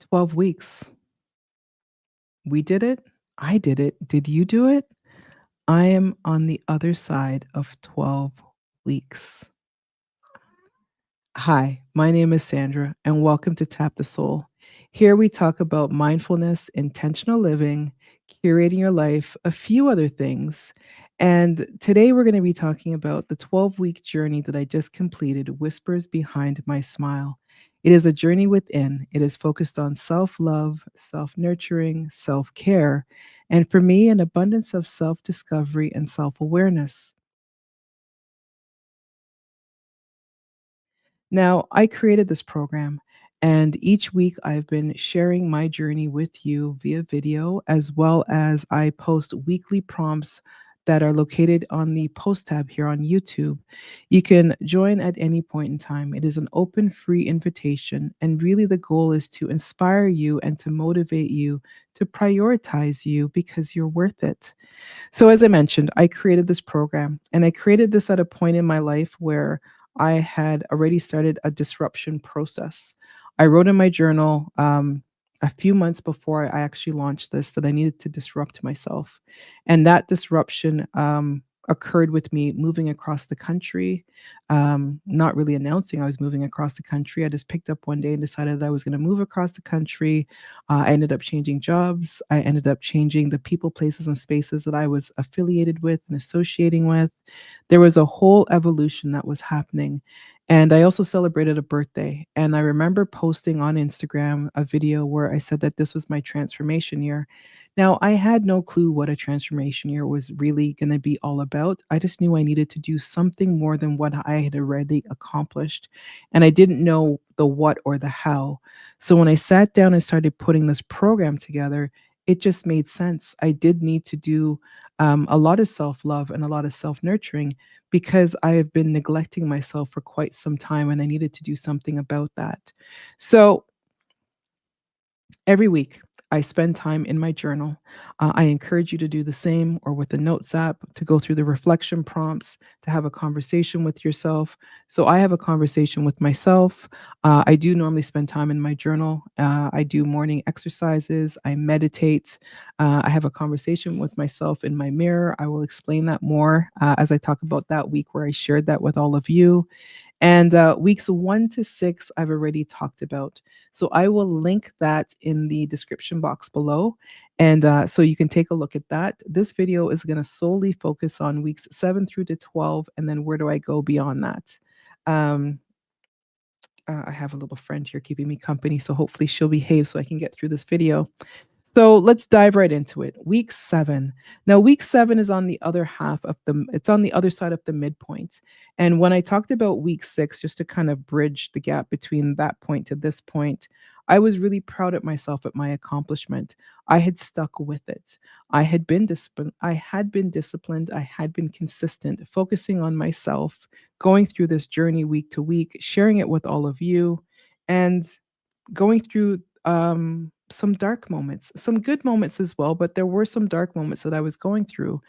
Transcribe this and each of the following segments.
12 weeks. We did it. I did it. Did you do it? I am on the other side of 12 weeks. Hi, my name is Sandra, and welcome to Tap the Soul. Here we talk about mindfulness, intentional living, curating your life, a few other things. And today we're going to be talking about the 12-week journey that I just completed, Whispers Behind My Smile. It is a journey within. It is focused on self love, self nurturing, self care, and for me, an abundance of self discovery and self awareness. Now, I created this program, and each week I've been sharing my journey with you via video, as well as I post weekly prompts that are located on the post tab here on YouTube. You can join at any point in time. It is an open, free invitation. And really, the goal is to inspire you and to motivate you to prioritize you because you're worth it. So, as I mentioned, I created this program and I created this at a point in my life where I had already started a disruption process. I wrote in my journal a few months before I actually launched this that I needed to disrupt myself. And that disruption occurred with me moving across the country, not really announcing I was moving across the country. I just picked up one day and decided that I was going to move across the country. I ended up changing jobs. I ended up changing the people, places, and spaces that I was affiliated with and associating with. There was a whole evolution that was happening. And I also celebrated a birthday. And I remember posting on Instagram a video where I said that this was my transformation year. Now, I had no clue what a transformation year was really going to be all about. I just knew I needed to do something more than what I had already accomplished. And I didn't know the what or the how. So when I sat down and started putting this program together, it just made sense. I did need to do a lot of self love and a lot of self nurturing because I have been neglecting myself for quite some time and I needed to do something about that. So every week, I spend time in my journal. I encourage you to do the same or with the Notes app to go through the reflection prompts, to have a conversation with yourself. So I have a conversation with myself. I do normally spend time in my journal. I do morning exercises. I meditate. I have a conversation with myself in my mirror. I will explain that more as I talk about that week where I shared that with all of you. And weeks 1 to 6, I've already talked about. So I will link that in the description box below. And so you can take a look at that. This video is going to solely focus on weeks 7 through to 12. And then where do I go beyond that? Um, I have a little friend here keeping me company. So hopefully she'll behave so I can get through this video. So let's dive right into it. Week 7. Now, week 7 is on the other half of it's on the other side of the midpoint. And when I talked about week 6, just to kind of bridge the gap between that point to this point, I was really proud of myself at my accomplishment. I had stuck with it. I had been disciplined. I had been disciplined. I had been consistent, focusing on myself, going through this journey week to week, sharing it with all of you. And going through some dark moments, some good moments as well, but there were some dark moments that I was going through,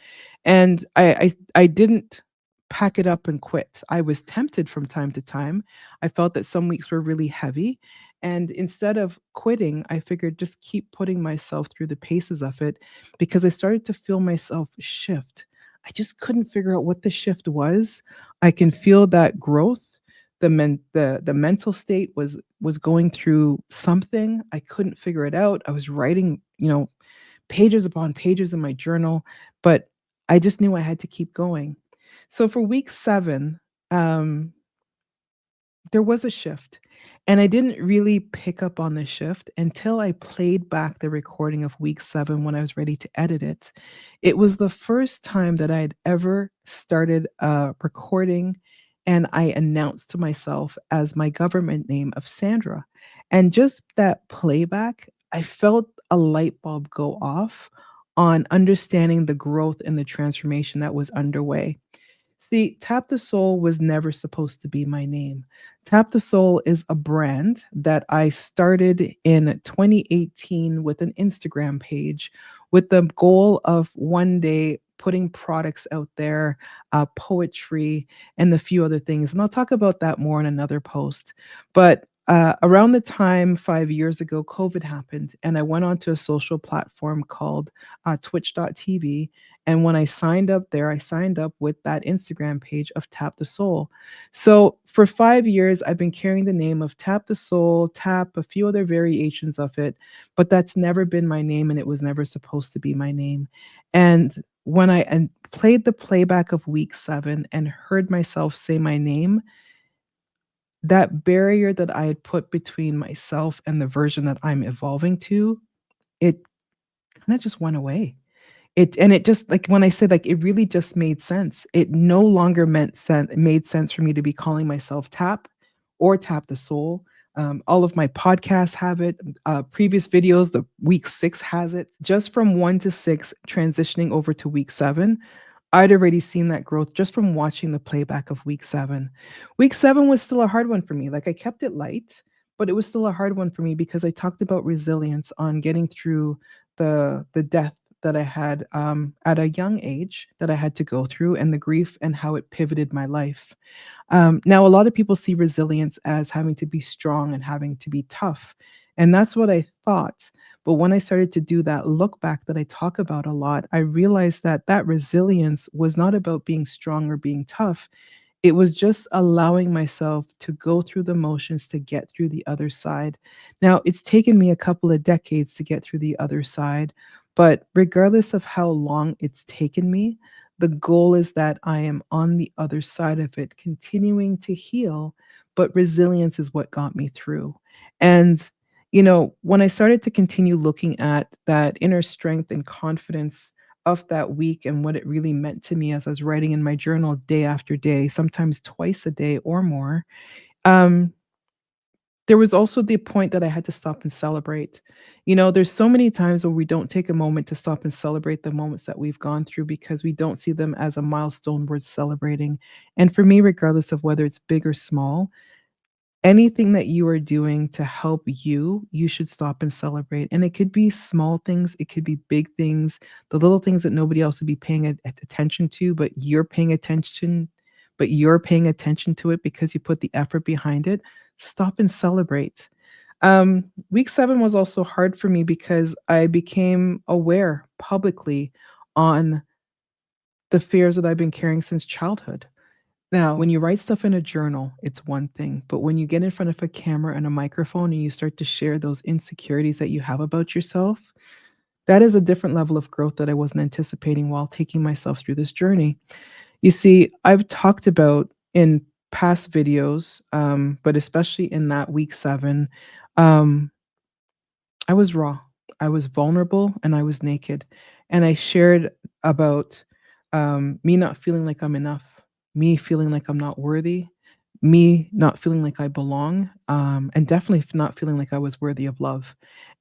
and I didn't pack it up and quit. I was tempted from time to time. I felt that some weeks were really heavy, and instead of quitting, I figured just keep putting myself through the paces of it because I started to feel myself shift. I just couldn't figure out what the shift was. I can feel that growth. The mental state was going through something. I couldn't figure it out. I was writing, pages upon pages in my journal, but I just knew I had to keep going. So for week 7, um, there was a shift. And I didn't really pick up on the shift until I played back the recording of week 7 when I was ready to edit it. It was the first time that I had ever started recording and I announced to myself as my government name of Sandra. And just that playback, I felt a light bulb go off on understanding the growth and the transformation that was underway. See, Tap the Soul was never supposed to be my name. Tap the Soul is a brand that I started in 2018 with an Instagram page with the goal of one day putting products out there, poetry, and a few other things. And I'll talk about that more in another post. But Around the time 5 years ago, COVID happened, and I went onto a social platform called, Twitch.tv, and when I signed up there, I signed up with that Instagram page of Tap the Soul. So, for 5 years, I've been carrying the name of Tap the Soul, Tap, a few other variations of it, but that's never been my name, and it was never supposed to be my name. And when I played the playback of week 7 and heard myself say my name, that barrier that I had put between myself and the version that I'm evolving to, it kinda just went away. It just like, when I said, like, it really just made sense. It no longer made sense for me to be calling myself Tap or Tap the Soul. All of my podcasts have it, previous videos, the week 6 has it. Just from 1 to 6 transitioning over to week 7, I'd already seen that growth just from watching the playback of week 7. Week 7 was still a hard one for me, like, I kept it light, but it was still a hard one for me because I talked about resilience on getting through the death that I had, at a young age that I had to go through, and the grief and how it pivoted my life. Now, a lot of people see resilience as having to be strong and having to be tough. And that's what I thought. But when I started to do that look back that I talk about a lot, I realized that that resilience was not about being strong or being tough. It was just allowing myself to go through the motions to get through the other side. Now, it's taken me a couple of decades to get through the other side, but regardless of how long it's taken me, the goal is that I am on the other side of it, continuing to heal, but resilience is what got me through. And, when I started to continue looking at that inner strength and confidence of that week and what it really meant to me as I was writing in my journal day after day, sometimes twice a day or more, um, there was also the point that I had to stop and celebrate. There's so many times where we don't take a moment to stop and celebrate the moments that we've gone through because we don't see them as a milestone worth celebrating. And for me, regardless of whether it's big or small, anything that you are doing to help you, you should stop and celebrate. And it could be small things, it could be big things, the little things that nobody else would be paying attention to, but you're paying attention to it because you put the effort behind it. Stop and celebrate. Week 7 was also hard for me because I became aware publicly on the fears that I've been carrying since childhood. Now, when you write stuff in a journal, it's one thing, but when you get in front of a camera and a microphone and you start to share those insecurities that you have about yourself, that is a different level of growth that I wasn't anticipating while taking myself through this journey. You see, I've talked about in past videos, but especially in that week 7, um, I was raw, I was vulnerable, and I was naked. And I shared about, me not feeling like I'm enough, me feeling like I'm not worthy, me not feeling like I belong, and definitely not feeling like I was worthy of love.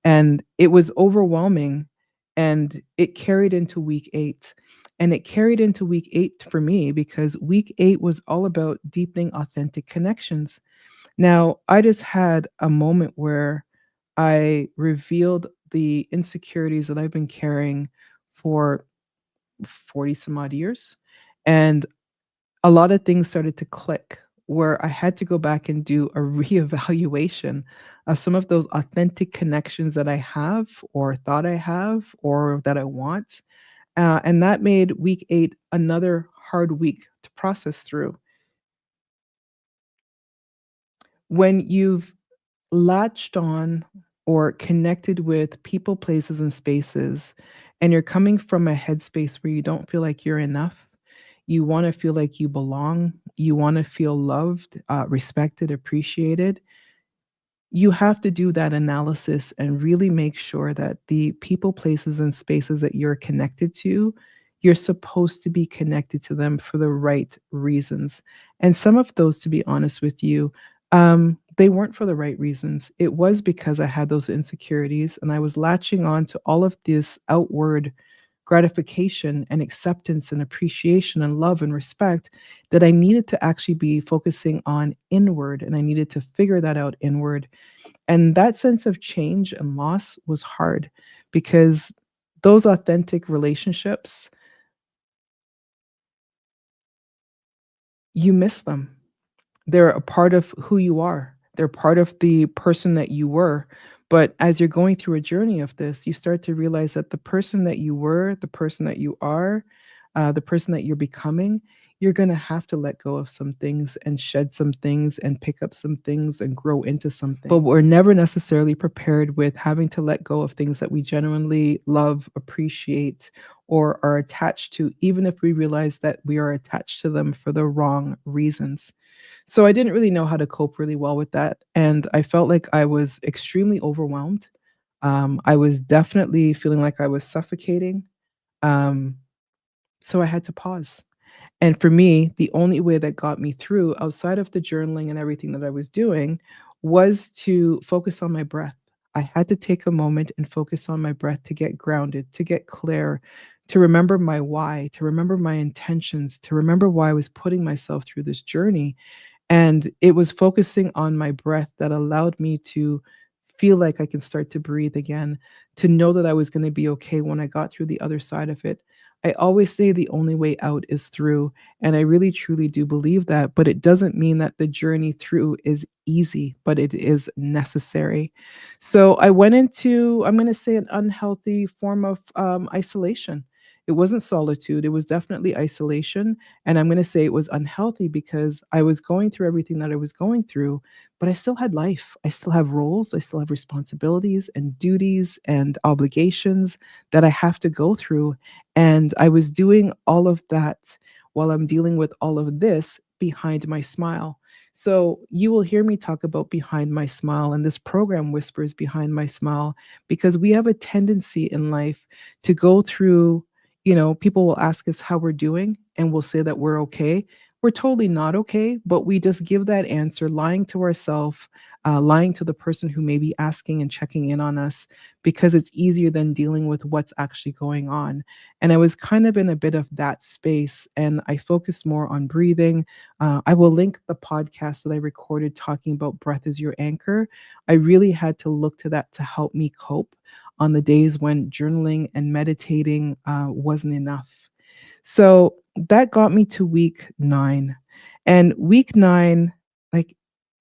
And it was overwhelming, and it carried into week 8. And it carried into week 8 for me because week 8 was all about deepening authentic connections. Now, I just had a moment where I revealed the insecurities that I've been carrying for 40 some odd years. And a lot of things started to click where I had to go back and do a reevaluation of some of those authentic connections that I have or thought I have or that I want. And that made week 8 another hard week to process through. When you've latched on or connected with people, places, and spaces, and you're coming from a headspace where you don't feel like you're enough, you want to feel like you belong, you want to feel loved, respected, appreciated, you have to do that analysis and really make sure that the people, places, and spaces that you're connected to, you're supposed to be connected to them for the right reasons. And some of those, to be honest with you, they weren't for the right reasons. It was because I had those insecurities and I was latching on to all of this outward gratification and acceptance and appreciation and love and respect that I needed to actually be focusing on inward and I needed to figure that out inward. And that sense of change and loss was hard because those authentic relationships, you miss them. They're a part of who you are. They're part of the person that you were. But as you're going through a journey of this, you start to realize that the person that you were, the person that you are, the person that you're becoming, you're going to have to let go of some things and shed some things and pick up some things and grow into something. But we're never necessarily prepared with having to let go of things that we genuinely love, appreciate, or are attached to, even if we realize that we are attached to them for the wrong reasons. So I didn't really know how to cope really well with that. And I felt like I was extremely overwhelmed. I was definitely feeling like I was suffocating. Um, so I had to pause. And for me, the only way that got me through outside of the journaling and everything that I was doing was to focus on my breath. I had to take a moment and focus on my breath to get grounded, to get clear, to remember my why, to remember my intentions, to remember why I was putting myself through this journey. And it was focusing on my breath that allowed me to feel like I can start to breathe again, to know that I was going to be okay when I got through the other side of it. I always say the only way out is through, and I really truly do believe that, but it doesn't mean that the journey through is easy, but it is necessary. So I went into, I'm going to say, an unhealthy form of isolation. It wasn't solitude, it was definitely isolation. And I'm going to say it was unhealthy because I was going through everything that I was going through, but I still had life. I still have roles. I still have responsibilities and duties and obligations that I have to go through. And I was doing all of that while I'm dealing with all of this behind my smile. So you will hear me talk about behind my smile, and this program whispers behind my smile because we have a tendency in life to go through, people will ask us how we're doing and we'll say that we're okay. We're totally not okay, but we just give that answer, lying to ourselves, lying to the person who may be asking and checking in on us, because it's easier than dealing with what's actually going on. And I was kind of in a bit of that space, and I focused more on breathing. I will link the podcast that I recorded talking about breath as your anchor. I really had to look to that to help me cope on the days when journaling and meditating wasn't enough. So that got me to week 9. And week 9, like,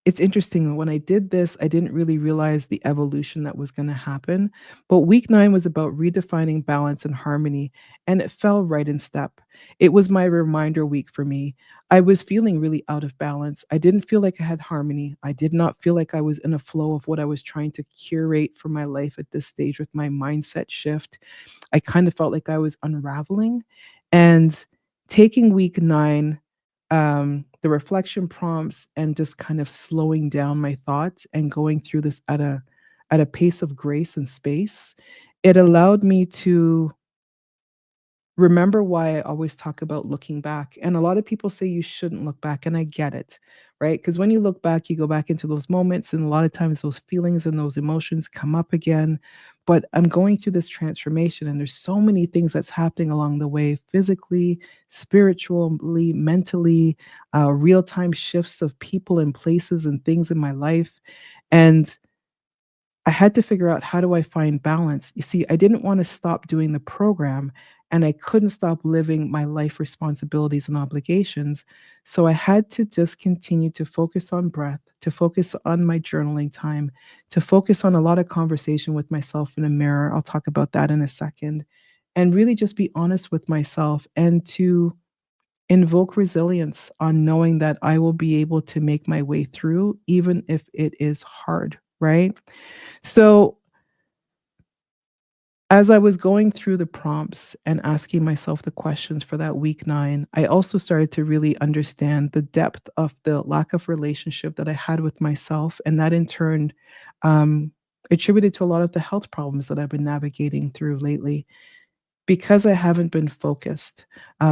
it's interesting. When I did this, I didn't really realize the evolution that was going to happen. But week 9 was about redefining balance and harmony, and it fell right in step. It was my reminder week for me. I was feeling really out of balance. I didn't feel like I had harmony. I did not feel like I was in a flow of what I was trying to curate for my life at this stage with my mindset shift. I kind of felt like I was unraveling. And taking week 9, the reflection prompts and just kind of slowing down my thoughts and going through this at a pace of grace and space, it allowed me to remember why I always talk about looking back. And a lot of people say you shouldn't look back, and I get it, right? Because when you look back, you go back into those moments, and a lot of times those feelings and those emotions come up again. But I'm going through this transformation, and there's so many things that's happening along the way, physically, spiritually, mentally, real time shifts of people and places and things in my life. And I had to figure out, how do I find balance? You see, I didn't want to stop doing the program, and I couldn't stop living my life responsibilities and obligations. So I had to just continue to focus on breath, to focus on my journaling time, to focus on a lot of conversation with myself in a mirror. I'll talk about that in a second. And really just be honest with myself and to invoke resilience on knowing that I will be able to make my way through, even if it is hard, right? So, as I was going through the prompts and asking myself the questions for that week 9, I also started to really understand the depth of the lack of relationship that I had with myself. And that in turn um, attributed to a lot of the health problems that I've been navigating through lately. Because I haven't been focused,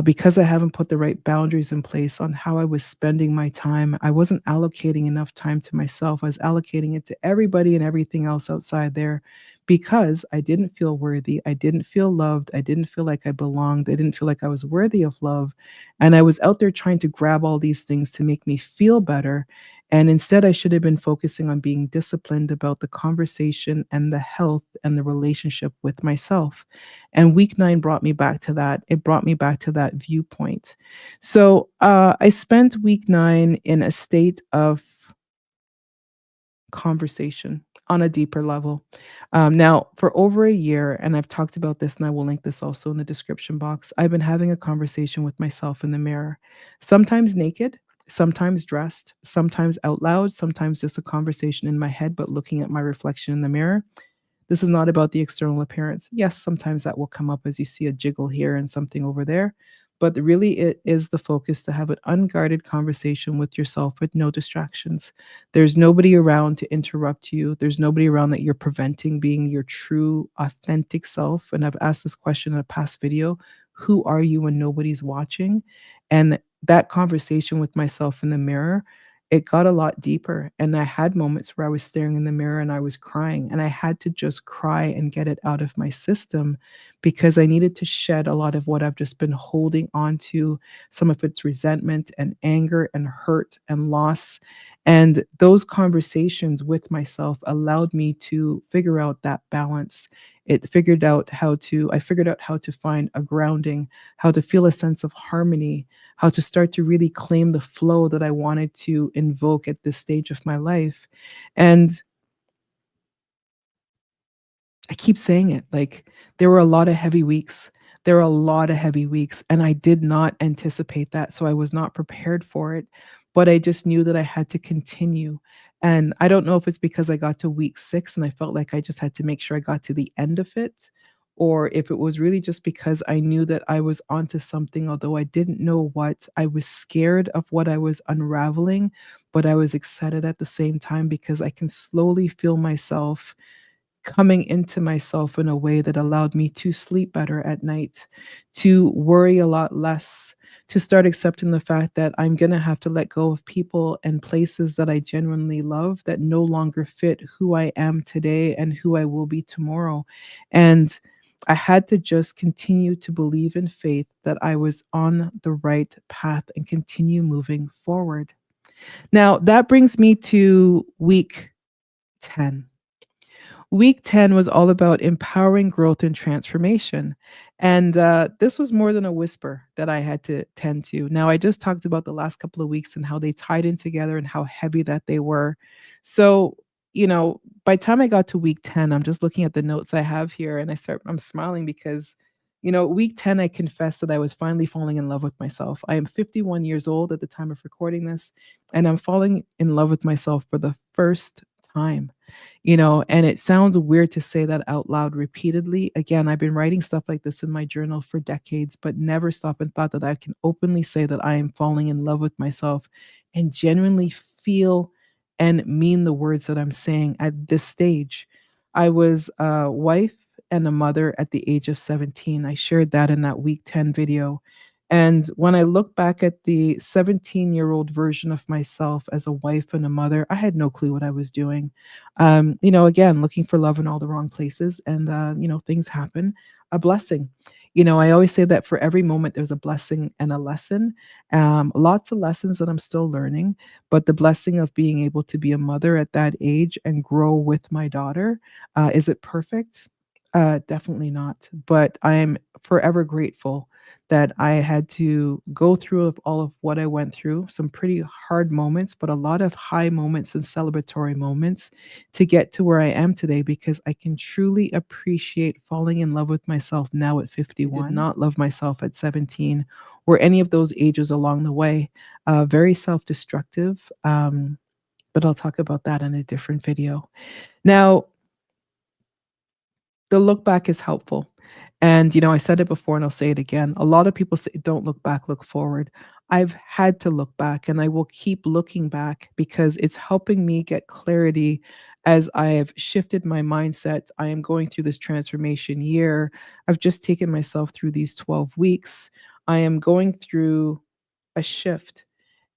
because I haven't put the right boundaries in place on how I was spending my time, I wasn't allocating enough time to myself. I was allocating it to everybody and everything else outside there because I didn't feel worthy. I didn't feel loved. I didn't feel like I belonged. I didn't feel like I was worthy of love. And I was out there trying to grab all these things to make me feel better. And instead, I should have been focusing on being disciplined about the conversation and the health and the relationship with myself. And week 9 brought me back to that. It brought me back to that viewpoint. So I spent week 9 in a state of conversation on a deeper level. Now, for over a year, and I've talked about this, and I will link this also in the description box, I've been having a conversation with myself in the mirror, sometimes naked, sometimes dressed, sometimes out loud, sometimes just a conversation in my head, but looking at my reflection in the mirror. This is not about the external appearance. Yes, sometimes that will come up as you see a jiggle here and something over there, but really it is the focus to have an unguarded conversation with yourself with no distractions. There's nobody around to interrupt you. There's nobody around that you're preventing being your true, authentic self. And I've asked this question in a past video. Who are you when nobody's watching? And that conversation with myself in the mirror, it got a lot deeper, and I had moments where I was staring in the mirror and I was crying, and I had to just cry and get it out of my system because I needed to shed a lot of what I've just been holding on to, some of it's resentment and anger and hurt and loss. And those conversations with myself allowed me to figure out that balance. I figured out how to find a grounding, how to feel a sense of harmony, how to start to really claim the flow that I wanted to invoke at this stage of my life. And I keep saying it, like, there were a lot of heavy weeks. There were a lot of heavy weeks, and I did not anticipate that, so I was not prepared for it, but I just knew that I had to continue, and I don't know if it's because I got to week 6 and I felt like I just had to make sure I got to the end of it, or if it was really just because I knew that I was onto something, although I didn't know what. I was scared of what I was unraveling, but I was excited at the same time because I can slowly feel myself coming into myself in a way that allowed me to sleep better at night, to worry a lot less, to start accepting the fact that I'm going to have to let go of people and places that I genuinely love that no longer fit who I am today and who I will be tomorrow. And I had to just continue to believe in faith that I was on the right path and continue moving forward. Now, that brings me to week 10. Week 10 was all about empowering growth and transformation. And this was more than a whisper that I had to tend to. Now, I just talked about the last couple of weeks and how they tied in together and how heavy that they were. So, by the time I got to week 10, I'm just looking at the notes I have here and I'm smiling because, week 10, I confessed that I was finally falling in love with myself. I am 51 years old at the time of recording this, and I'm falling in love with myself for the first time. And it sounds weird to say that out loud repeatedly. Again, I've been writing stuff like this in my journal for decades, but never stopped and thought that I can openly say that I am falling in love with myself and genuinely feel and mean the words that I'm saying at this stage. I was a wife and a mother at the age of 17. I shared that in that week 10 video. And when I look back at the 17-year-old version of myself as a wife and a mother, I had no clue what I was doing. Again, looking for love in all the wrong places, and things happen. A blessing. I always say that for every moment there's a blessing and a lesson. Lots of lessons that I'm still learning, but the blessing of being able to be a mother at that age and grow with my daughter. Is it perfect? Definitely not. But I'm forever grateful that I had to go through of all of what I went through, some pretty hard moments, but a lot of high moments and celebratory moments to get to where I am today because I can truly appreciate falling in love with myself now at 51. I did not love myself at 17 or any of those ages along the way. Very self destructive. But I'll talk about that in a different video. Now, the look back is helpful. And, I said it before and I'll say it again. A lot of people say, don't look back, look forward. I've had to look back and I will keep looking back because it's helping me get clarity as I have shifted my mindset. I am going through this transformation year. I've just taken myself through these 12 weeks. I am going through a shift.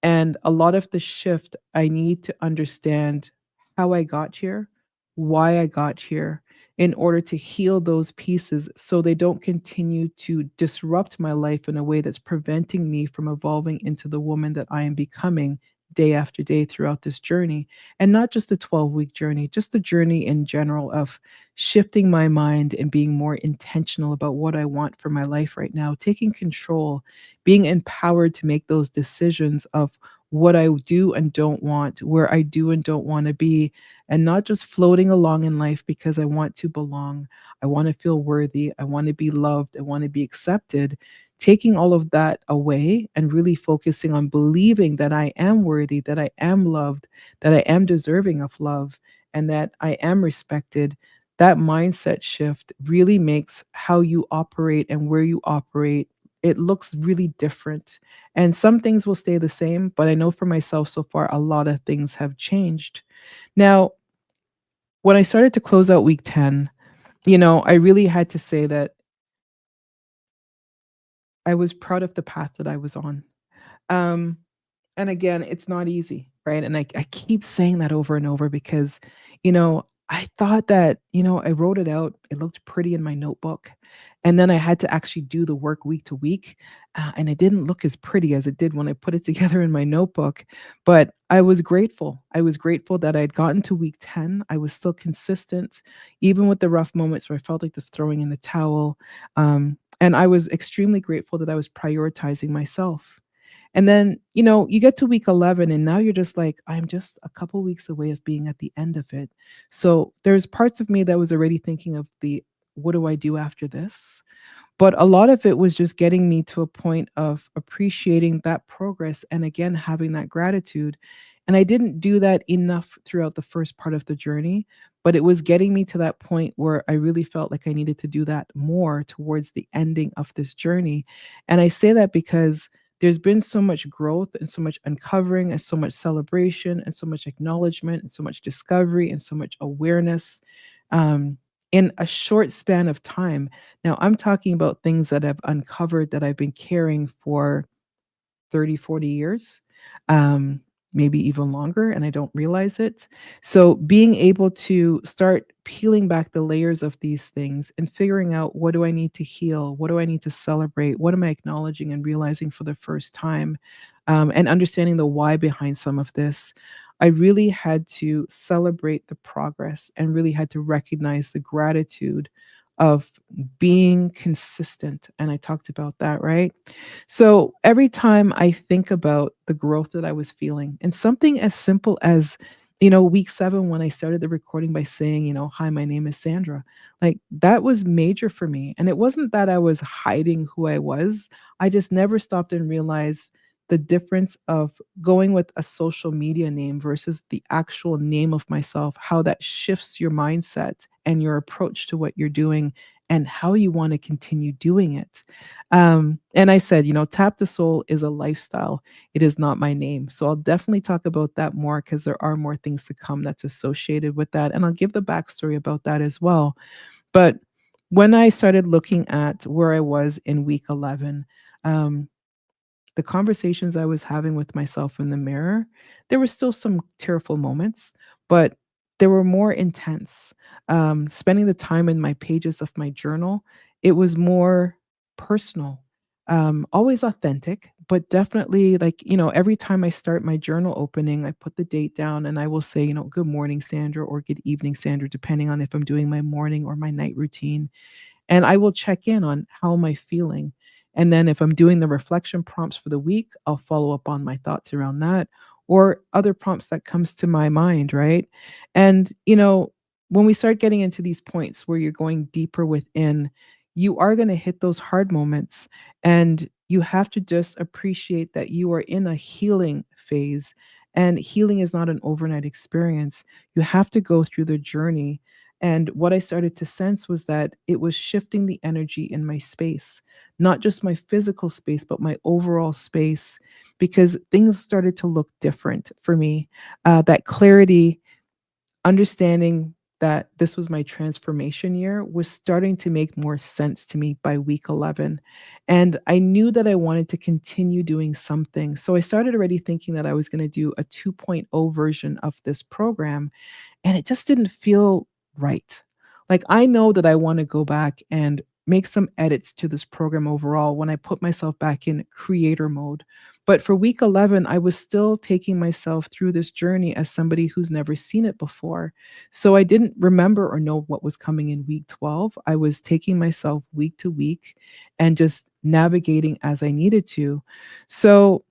And a lot of the shift, I need to understand how I got here, why I got here, in order to heal those pieces so they don't continue to disrupt my life in a way that's preventing me from evolving into the woman that I am becoming day after day throughout this journey. And not just a 12-week journey, just the journey in general of shifting my mind and being more intentional about what I want for my life right now, taking control, being empowered to make those decisions of what I do and don't want, where I do and don't want to be, and not just floating along in life because I want to belong. I want to feel worthy. I want to be loved. I want to be accepted. Taking all of that away and really focusing on believing that I am worthy, that I am loved, that I am deserving of love, and that I am respected. That mindset shift really makes how you operate and where you operate, it looks really different. And some things will stay the same, but I know for myself so far, a lot of things have changed. Now, when I started to close out week 10, I really had to say that I was proud of the path that I was on. Um, and again, it's not easy, right? And I keep saying that over and over because, I thought that, I wrote it out. It looked pretty in my notebook. And then I had to actually do the work week to week. And it didn't look as pretty as it did when I put it together in my notebook. But I was grateful. I was grateful that I'd gotten to week 10. I was still consistent, even with the rough moments where I felt like just throwing in the towel. And I was extremely grateful that I was prioritizing myself. And then, you get to week 11 and now you're just like, I'm just a couple weeks away of being at the end of it. So there's parts of me that was already thinking of what do I do after this? But a lot of it was just getting me to a point of appreciating that progress and again having that gratitude. And I didn't do that enough throughout the first part of the journey, but it was getting me to that point where I really felt like I needed to do that more towards the ending of this journey. And I say that because there's been so much growth and so much uncovering and so much celebration and so much acknowledgement and so much discovery and so much awareness um, in a short span of time. Now, I'm talking about things that I've uncovered that I've been carrying for 30, 40 years, um, maybe even longer, and I don't realize it. So, being able to start peeling back the layers of these things and figuring out what do I need to heal? What do I need to celebrate? What am I acknowledging and realizing for the first time? And understanding the why behind some of this. I really had to celebrate the progress and really had to recognize the gratitude of being consistent. And I talked about that, right? So every time I think about the growth that I was feeling, and something as simple as, week 7 when I started the recording by saying, "Hi, my name is Sandra." Like that was major for me. And it wasn't that I was hiding who I was. I just never stopped and realized the difference of going with a social media name versus the actual name of myself, how that shifts your mindset and your approach to what you're doing and how you want to continue doing it. And I said, Tap the Soul is a lifestyle. It is not my name. So I'll definitely talk about that more because there are more things to come that's associated with that. And I'll give the backstory about that as well. But when I started looking at where I was in week 11, um, the conversations I was having with myself in the mirror, there were still some tearful moments, but they were more intense. Spending the time in my pages of my journal, it was more personal, always authentic, but definitely like, every time I start my journal opening, I put the date down and I will say, good morning, Sandra, or good evening, Sandra, depending on if I'm doing my morning or my night routine. And I will check in on how am I feeling. And then if I'm doing the reflection prompts for the week, I'll follow up on my thoughts around that or other prompts that comes to my mind, right? And when we start getting into these points where you're going deeper within, you are going to hit those hard moments and you have to just appreciate that you are in a healing phase and healing is not an overnight experience. You have to go through the journey and what I started to sense was that it was shifting the energy in my space, not just my physical space, but my overall space, because things started to look different for me. That clarity, understanding that this was my transformation year was starting to make more sense to me by week 11. And I knew that I wanted to continue doing something. So I started already thinking that I was going to do a 2.0 version of this program and it just didn't feel right. Like, I know that I wanna go back and make some edits to this program overall when I put myself back in creator mode. But for week 11, I was still taking myself through this journey as somebody who's never seen it before. So I didn't remember or know what was coming in week 12. I was taking myself week to week and just navigating as I needed to. So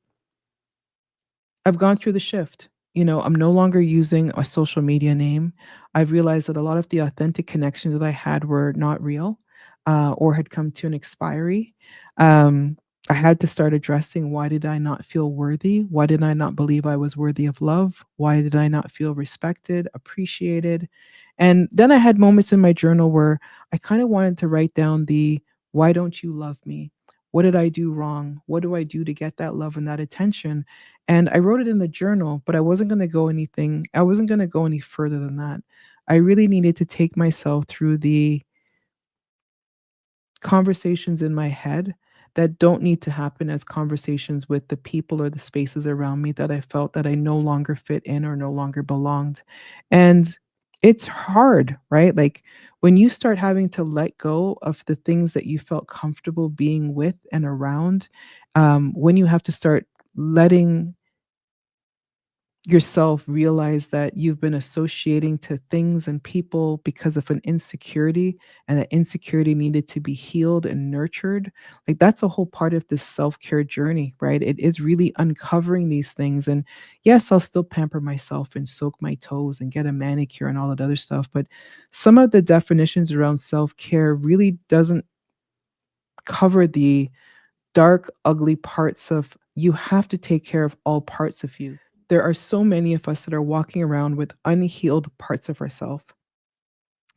I've gone through the shift. I'm no longer using a social media name. I've realized that a lot of the authentic connections that I had were not real, or had come to an expiry. Um, I had to start addressing, why did I not feel worthy? Why did I not believe I was worthy of love? Why did I not feel respected, appreciated? And then I had moments in my journal where I kind of wanted to write down the, why don't you love me? What did I do wrong? What do I do to get that love and that attention? And I wrote it in the journal, but I wasn't gonna go any further than that. I really needed to take myself through the conversations in my head that don't need to happen as conversations with the people or the spaces around me that I felt that I no longer fit in or no longer belonged. And it's hard, right? Like when you start having to let go of the things that you felt comfortable being with and around, when you have to start letting yourself realize that you've been associating to things and people because of an insecurity, and that insecurity needed to be healed and nurtured. Like that's a whole part of this self-care journey, right? It is really uncovering these things. And yes, I'll still pamper myself and soak my toes and get a manicure and all that other stuff, but some of the definitions around self-care really doesn't cover the dark, ugly parts of, you have to take care of all parts of you. There are so many of us that are walking around with unhealed parts of ourselves.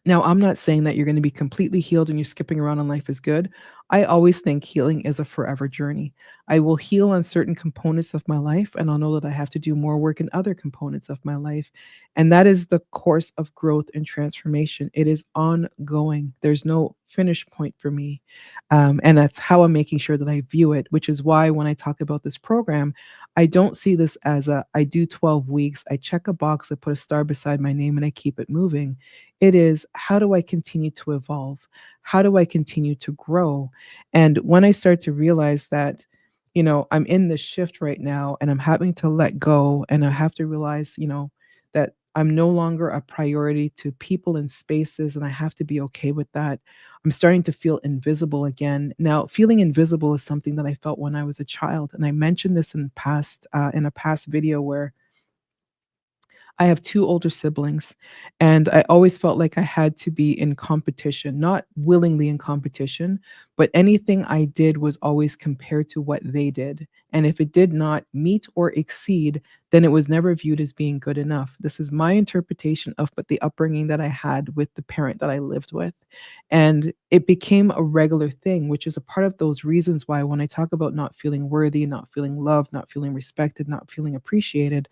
Now, I'm not saying that you're gonna be completely healed and you're skipping around and life is good. I always think healing is a forever journey. I will heal on certain components of my life, and I'll know that I have to do more work in other components of my life. And that is the course of growth and transformation. It is ongoing. There's no finish point for me. And that's how I'm making sure that I view it, which is why when I talk about this program, I don't see this as I do 12 weeks, I check a box, I put a star beside my name, and I keep it moving. It is, how do I continue to evolve? How do I continue to grow? And when I start to realize that, I'm in this shift right now and I'm having to let go, and I have to realize, that I'm no longer a priority to people and spaces, and I have to be okay with that. I'm starting to feel invisible again. Now, feeling invisible is something that I felt when I was a child, and I mentioned this in a past video where I have 2 older siblings, and I always felt like I had to be in competition, not willingly in competition, but anything I did was always compared to what they did, and if it did not meet or exceed, then it was never viewed as being good enough. This is my interpretation of but the upbringing that I had with the parent that I lived with, and it became a regular thing, which is a part of those reasons why when I talk about not feeling worthy, not feeling loved, not feeling respected, not feeling appreciated,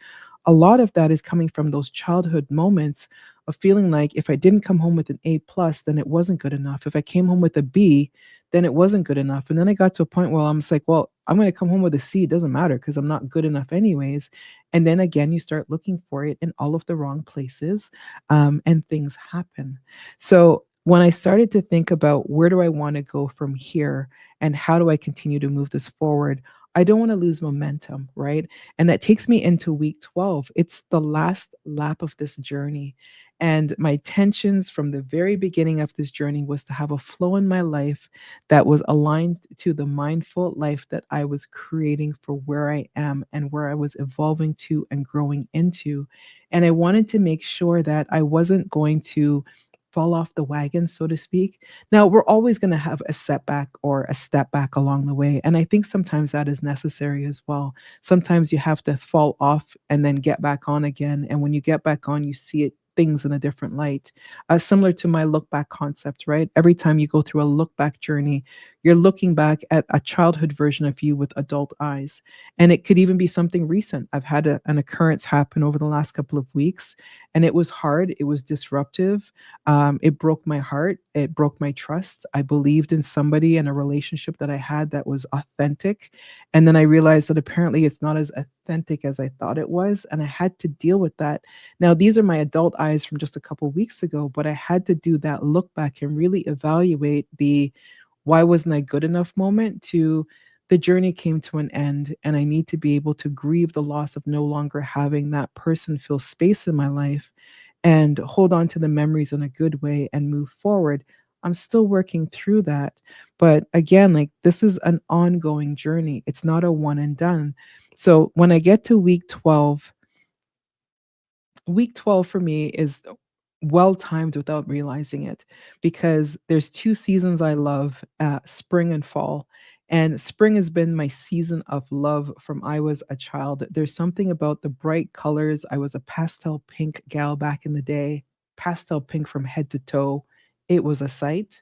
a lot of that is coming from those childhood moments of feeling like if I didn't come home with an A plus, then it wasn't good enough. If I came home with a B, then it wasn't good enough. And then I got to a point where I'm just like, well, I'm going to come home with a C. It doesn't matter because I'm not good enough anyways. And then again, you start looking for it in all of the wrong places, and things happen. So when I started to think about where do I want to go from here and how do I continue to move this forward, I don't want to lose momentum, right? And that takes me into week 12. It's the last lap of this journey. And my intentions from the very beginning of this journey was to have a flow in my life that was aligned to the mindful life that I was creating for where I am and where I was evolving to and growing into. And I wanted to make sure that I wasn't going to fall off the wagon, so to speak. Now, we're always going to have a setback or a step back along the way. And I think sometimes that is necessary as well. Sometimes you have to fall off and then get back on again. And when you get back on, you see it things in a different light. Similar to my look back concept, right? Every time you go through a look back journey, you're looking back at a childhood version of you with adult eyes. And it could even be something recent. I've had an occurrence happen over the last couple of weeks, and it was hard. It was disruptive. It broke my heart. It broke my trust. I believed in somebody and a relationship that I had that was authentic. And then I realized that apparently it's not as authentic as I thought it was. And I had to deal with that. Now, these are my adult eyes from just a couple weeks ago, but I had to do that look back and really evaluate the why wasn't I good enough moment to the journey came to an end, and I need to be able to grieve the loss of no longer having that person fill space in my life and hold on to the memories in a good way and move forward. I'm still working through that. But again, like this is an ongoing journey. It's not a one and done. So when I get to week 12 for me is well timed without realizing it because there's two seasons I love, spring and fall. And spring has been my season of love from I was a child. There's something about the bright colors. I was a pastel pink gal back in the day, pastel pink from head to toe. It was a sight.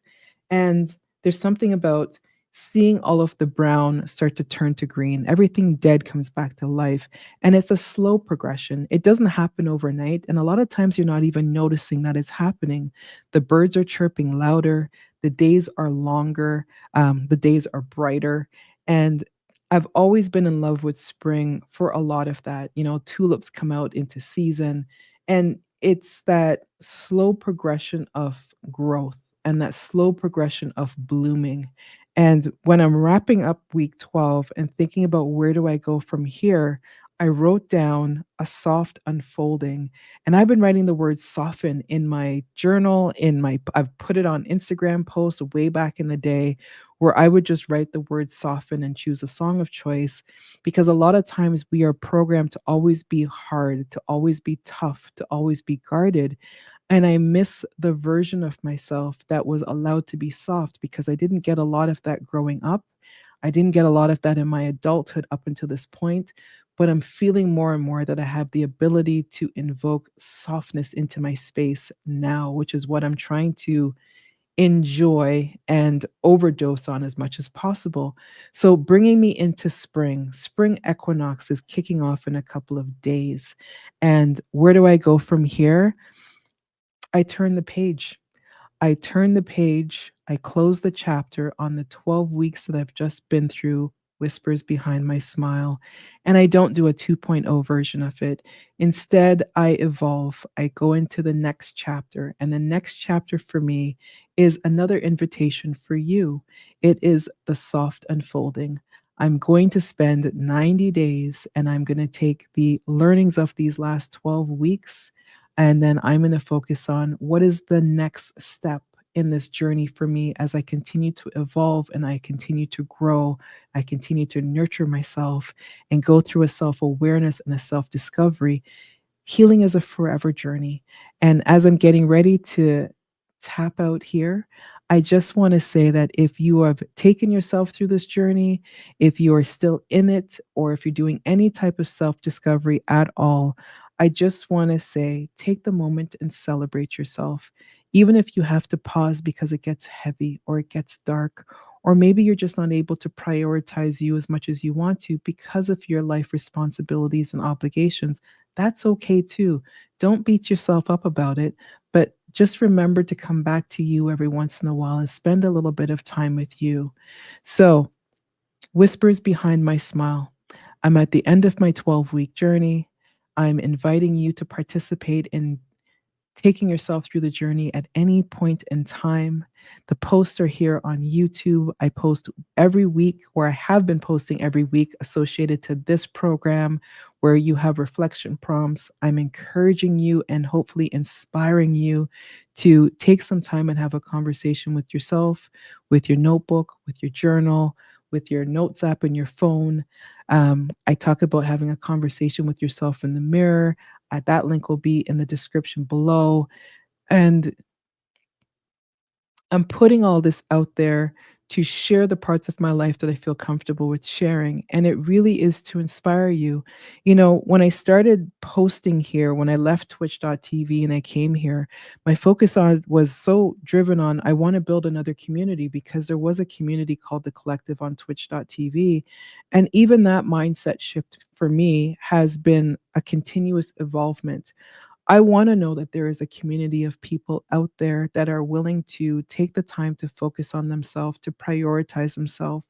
And there's something about seeing all of the brown start to turn to green. Everything dead comes back to life. And it's a slow progression. It doesn't happen overnight. And a lot of times you're not even noticing that it's happening. The birds are chirping louder, the days are longer, the days are brighter. And I've always been in love with spring for a lot of that. You know, tulips come out into season, and it's that slow progression of growth and that slow progression of blooming. And when I'm wrapping up week 12 and thinking about where do I go from here, I wrote down a soft unfolding, and I've been writing the word soften in my journal, I've put it on Instagram posts way back in the day where I would just write the word soften and choose a song of choice because a lot of times we are programmed to always be hard, to always be tough, to always be guarded. And I miss the version of myself that was allowed to be soft because I didn't get a lot of that growing up. I didn't get a lot of that in my adulthood up until this point, but I'm feeling more and more that I have the ability to invoke softness into my space now, which is what I'm trying to enjoy and overdose on as much as possible. So, bringing me into spring, spring equinox is kicking off in a couple of days. And where do I go from here? I turn the page. I turn the page, I close the chapter on the 12 weeks that I've just been through, whispers behind my smile, and I don't do a 2.0 version of it. Instead, I evolve. I go into the next chapter, and the next chapter for me is another invitation for you. It is the soft unfolding. I'm going to spend 90 days and I'm going to take the learnings of these last 12 weeks and then I'm going to focus on what is the next step in this journey for me as I continue to evolve and I continue to grow. I continue to nurture myself and go through a self awareness and a self discovery. Healing is a forever journey. And as I'm getting ready to tap out here, I just want to say that if you have taken yourself through this journey, if you are still in it, or if you're doing any type of self discovery at all, I just want to say take the moment and celebrate yourself. Even if you have to pause because it gets heavy or it gets dark, or maybe you're just not able to prioritize you as much as you want to because of your life responsibilities and obligations, that's okay too. Don't beat yourself up about it, but just remember to come back to you every once in a while and spend a little bit of time with you. So, whispers behind my smile. I'm at the end of my 12-week journey. I'm inviting you to participate in taking yourself through the journey at any point in time. The posts are here on YouTube. I post every week, or I have been posting every week associated to this program where you have reflection prompts. I'm encouraging you and hopefully inspiring you to take some time and have a conversation with yourself, with your notebook, with your journal, with your notes app and your phone. I talk about having a conversation with yourself in the mirror. That link will be in the description below. And I'm putting all this out there to share the parts of my life that I feel comfortable with sharing. And it really is to inspire you. You know, when I started posting here, when I left twitch.tv and I came here, my focus on was so driven on I want to build another community because there was a community called the collective on twitch.tv. And even that mindset shift for me has been a continuous evolvement. I want to know that there is a community of people out there that are willing to take the time to focus on themselves, to prioritize themselves,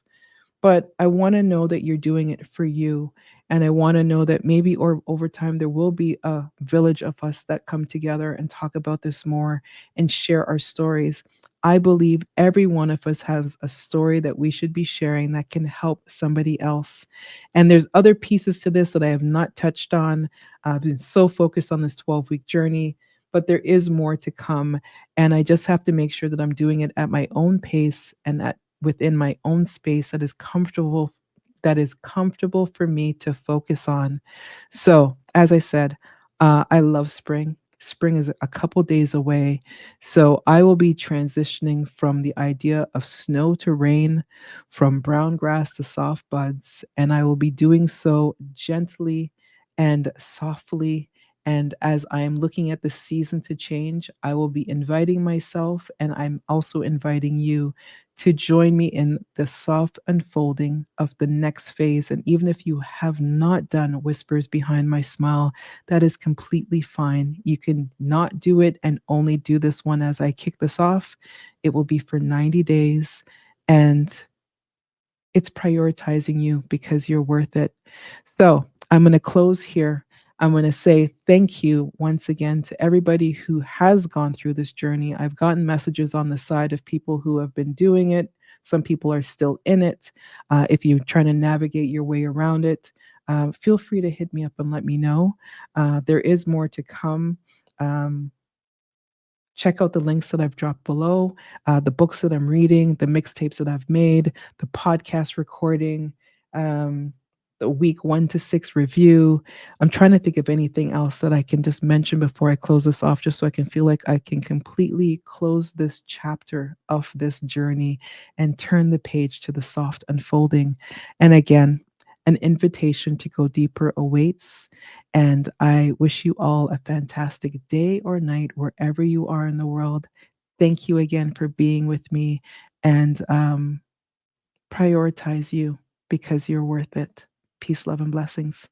but I wanna know that you're doing it for you, and I wanna know that maybe or over time, there will be a village of us that come together and talk about this more and share our stories. I believe every one of us has a story that we should be sharing that can help somebody else, and there's other pieces to this that I have not touched on. I've been so focused on this 12-week journey, but there is more to come. And I just have to make sure that I'm doing it at my own pace and at within my own space that is comfortable for me to focus on. So, as I said, I love spring. Spring is a couple days away. So, I will be transitioning from the idea of snow to rain, from brown grass to soft buds, and I will be doing so gently and softly. And as I am looking at the season to change, I will be inviting myself and I'm also inviting you to join me in the soft unfolding of the next phase. And even if you have not done Whispers Behind My Smile, that is completely fine. You can not do it and only do this one as I kick this off. It will be for 90 days. And it's prioritizing you because you're worth it. So I'm going to close here. I'm going to say thank you once again to everybody who has gone through this journey. I've gotten messages on the side of people who have been doing it. Some people are still in it. If you're trying to navigate your way around it, feel free to hit me up and let me know. There is more to come. Um, Check out the links that I've dropped below, the books that I'm reading, the mixtapes that I've made, the podcast recording, um, the week 1 to 6 review. I'm trying to think of anything else that I can just mention before I close this off, just so I can feel like I can completely close this chapter of this journey and turn the page to the soft unfolding. And again, an invitation to go deeper awaits. And I wish you all a fantastic day or night wherever you are in the world. Thank you again for being with me and prioritize you because you're worth it. Peace, love, and blessings.